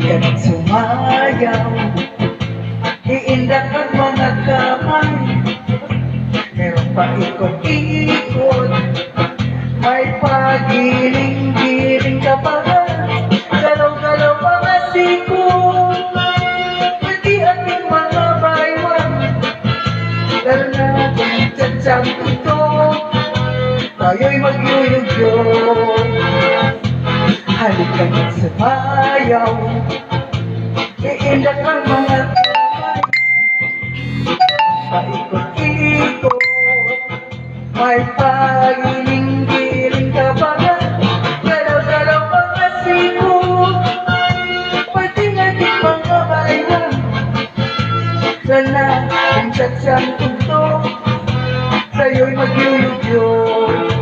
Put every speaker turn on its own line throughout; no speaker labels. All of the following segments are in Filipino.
Halika't sumayaw, iindak ang mga kamay. Meron pa ikot-ikot, may pagiling-giling ka pa nga. Galaw-galaw pa nga siko, pwede ating mga baywang. Lalo na kung tsatsang ito, tayo'y magyuyog-yog. Halika't sumayaw, iindak ang mga kamay. Paikot-ikot, may pagiling-giling ka pa nga. Galaw-galaw pa nga siko, pwede natin mga baywang. Lalo na kung tsatsang ito, tayo'y magyuyog-yog.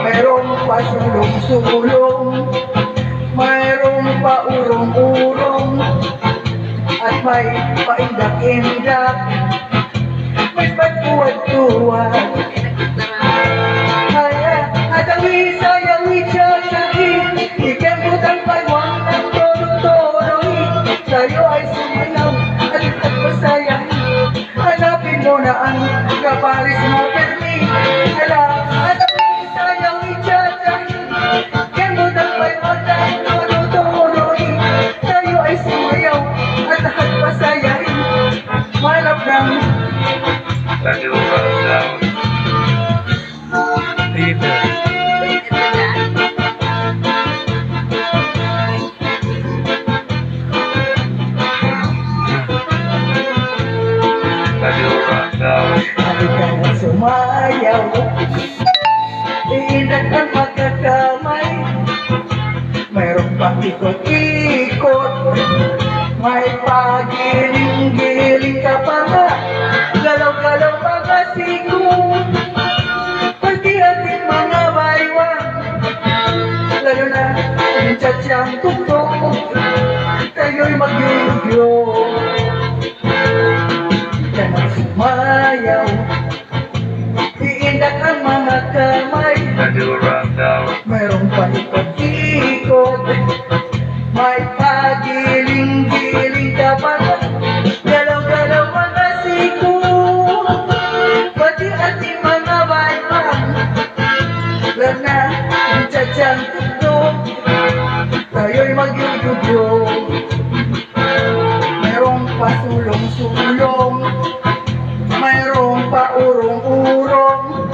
Mayroong pa sulong-sulong, mayroong pa urong-urong, at may paindak-indak, may pagtuwad-tuwad. Atawi sayawi tsatsagi, ikembutang paywang ng todo-todoy. Tayo ay sumayaw at pasayahin, hanapin mo na ang kaparis mo permi. Atawi sayawi tsatsagi, ikembutang paywang ng todo-todoy. Tayo ay sumayaw at pasayahin, manap ng halika't sumayaw, iindak ang magkakamay. Mayroong pa ikot-ikot, may pagiling-giling ka pa nga. Galaw-galaw pa nga siko, pwede ating mga baywang. Lalo na kung tsatsang tugtog, tayo'y magyuyog-yog. Halika't sumayaw, iindak ang mga kamay. Mayroong pa ikot-ikot, may pagiling-giling ka pa nga. Galaw-galaw pa nga siko, pwede ating mga baywang. Lalo na kung tsatsang tugtog, tayo'y magyuyog-yog. Mayroong pa sulong-sulong, mayroong pa urong-urong,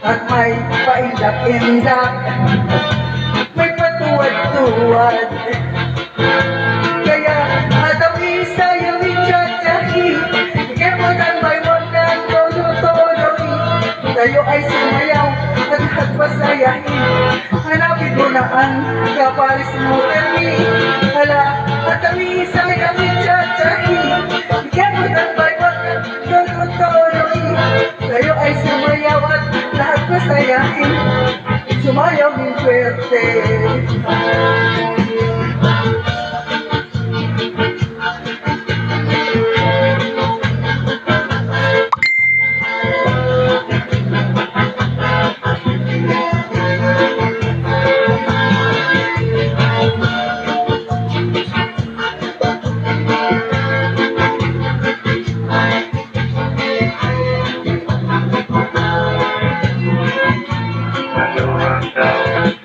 at may paindak-indak, may patuwad-tuwad. Kaya atawi sayawi tsatsagi, ikembutang paywang ng todo-todoy. Tayo ay sumayaw at pasayahin, hanapin mo na ang kaparis mo permi. Atawi sayawi tsatsagi, ikembutang paywang ng todo-todoy. Tayo ay sumayaw at lahat pasayahin, sumayaw ng swerte.